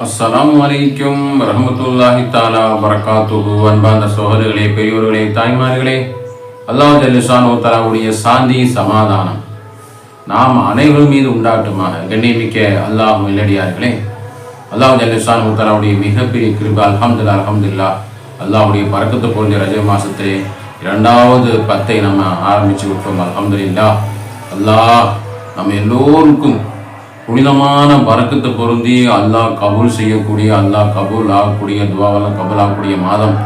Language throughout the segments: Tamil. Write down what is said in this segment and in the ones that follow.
அஸ்ஸலாமு அலைக்கும் வரஹ்மத்துல்லாஹி தஆலா வபரகாத்துஹு. அன்பார்ந்த சகோதரர்களே, பெரியோர்களே, தாய்மார்களே, அல்லாஹ் ஜல்லஷானு தஆலாவுடைய சாந்தி சமாதானம் நாம் அனைவரும் மீது உண்டாகட்டுமாக. கண்ணியமிக்க அல்லாஹ் நல்லடியார்களே, அல்லாஹ் ஜல்லஷானு தஆலாவுடைய மிகப்பெரிய கிருபை, அல்ஹம்துலில்லாஹ். அல்லாஹ்வுடைய பரக்கத்து பொருந்திய ரஜப் மாசத்திலே 2வது 10 நம்ம ஆரம்பிச்சு விட்டோம். அல்ஹம்துலில்லாஹ். அல்லாஹ் நம்ம எல்லோருக்கும் புனிதமான பரக்கத்தை பொருந்தி அல்லாஹ் கபூல் செய்யக்கூடிய, அல்லாஹ் கபூல் ஆகக்கூடிய, துவாவெல்லாம் கபூல் ஆகக்கூடிய மாதம்,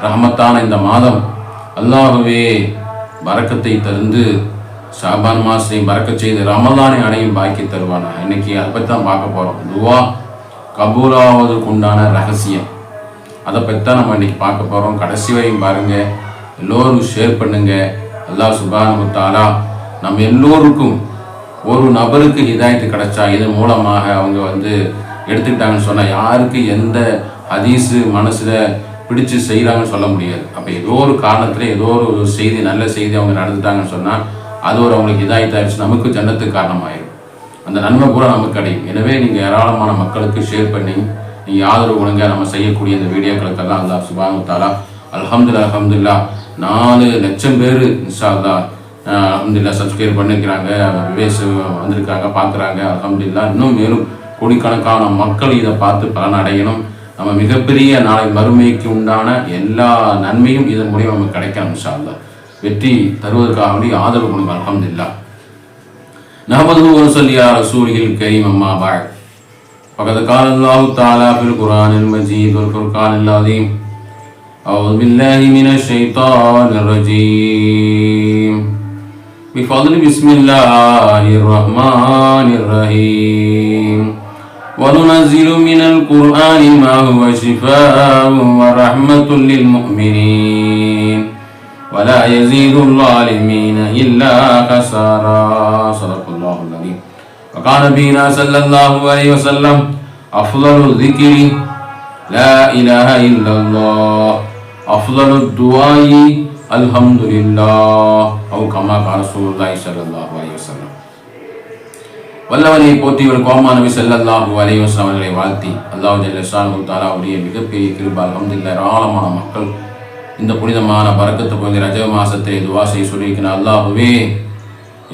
ரஹமத்தான இந்த மாதம் அல்லாஹ்வே பரக்கத்தை தந்து ஷாபான் மாசத்தை பரக்கச் செய்து ரமலானை அடையும் பாக்கி தருவானா. இன்னைக்கு அதை பற்றி தான் பார்க்க போகிறோம். துவா கபூலாவதுக்கு உண்டான ரகசியம், அதை பற்றி தான் நம்ம இன்னைக்கு பார்க்க போகிறோம். கடைசி வரையும் பாருங்கள், எல்லோரும் ஷேர் பண்ணுங்க. அல்லாஹ் சுப்ஹானஹு வ தஆலா நம்ம எல்லோருக்கும் ஒரு நபருக்கு ஹிதாயத்து கிடைச்சா இதன் மூலமாக அவங்க எடுத்துக்கிட்டாங்கன்னு சொன்னால் யாருக்கு எந்த ஹதீஸு மனசில் பிடிச்சி செய்கிறாங்கன்னு சொல்ல முடியாது. அப்போ ஏதோ ஒரு காரணத்தில் ஏதோ ஒரு செய்தி, நல்ல செய்தி அவங்க நடந்துட்டாங்கன்னு சொன்னால் அது ஒரு அவங்களுக்கு ஹிதாயத்து ஆயிடுச்சு, நமக்கு ஜன்னத்துக்கு காரணமாயிடும், அந்த நன்மை பூரா நமக்கு கிடைக்கும். எனவே நீங்கள் ஏராளமான மக்களுக்கு ஷேர் பண்ணி நீங்கள் ஆதரவு கொடுங்க. நம்ம செய்யக்கூடிய இந்த வீடியோக்களுக்கெல்லாம் அல்லாஹ் சுப்ஹானஹு வ தஆலா அல்ஹம்துலில்லாஹ் 4 லட்சம் பேர் இன்ஷா அல்லாஹ் அல்ஹம்துலில்லாஹ் சப்ஸ்கிரைப் பண்ணியிருக்கிறாங்க, விவேஸ் வந்திருக்காங்க, பார்க்குறாங்க. அல்ஹம்துலில்லாஹ் இன்னும் மேலும் கோடிக்கணக்கான மக்கள் இதை பார்த்து பலன் அடையணும். நம்ம மிகப்பெரிய நாளை மறுமைக்கு உண்டான எல்லா நன்மையும் இதன் மூலியம் நமக்கு கிடைக்கணும். இன்ஷா அல்லாஹ் வெற்றி தருவதற்காக வேண்டி ஆதரவு கொடுங்க. அல்ஹம்துலில்லாஹ். நஹ்மதுஹு வ நுஸல்லி அலா ரசூலிஹில் கரீம். அம்மா பஅத். ஃபகத் கால அல்லாஹு தஆலா ஃபில் குர்ஆனில் மஜீத் வல் ஃபுர்கானில் அஸீம். அஊது பில்லாஹி மினஷ் ஷைத்தானிர் ரஜீம். بفضل بسم الله الرحمن الرحيم. وننزل من القرآن ما هو شفاء ورحمة للمؤمنين ولا يزيد الظالمين إلا خسارا. صدق الله العظيم. وقال نبينا صلى الله عليه وسلم أفضل الذكر لا إله إلا الله أفضل الدعاء அல்ஹம்துலில்லாஹ் அவ் கமா கால ரசூலுல்லாஹி ஸல்லல்லாஹு அலைஹி வஸல்லம். வல்லவனை போற்றியவர் கோமா நபி ஸல்லல்லாஹு அலைஹி வஸல்லம் அவர்களை வாழ்த்தி அல்லாஹ் ஜல்லஷானஹு தஆலாவுடைய மிகப்பெரிய கிருபை, அல்ஹம்துலில்லாஹ். ஏராளமான மக்கள் இந்த புனிதமான பரக்கத்து பொருந்திய ரஜப் மாசத்தை துவா செய்ய சொல்லியிருக்கிறார். அல்லாஹ்வே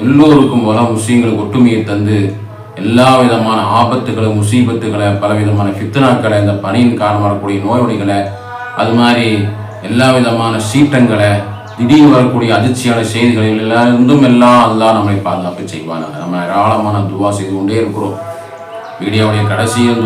எல்லோருக்கும் முஸ்லீம்களுக்கு ஒற்றுமையை தந்து எல்லா விதமான ஆபத்துகளை, முசீபத்துகளை, பலவிதமான ஃபித்னாக்களை, இந்த பனியின் காரணம் வரக்கூடிய நோய்நொடிகளை, அது மாதிரி எல்லா விதமான சீற்றங்களை, திடீர்னு வரக்கூடிய அதிர்ச்சியான செய்திகளில் இருந்தும் எல்லாம் அல்லாஹ் நம்மை பாதுகாப்பு செய்வானாக. நம்ம ஏராளமான துவா செய்து கொண்டே இருக்கிறோம். வீடியோவுடைய கடைசியில்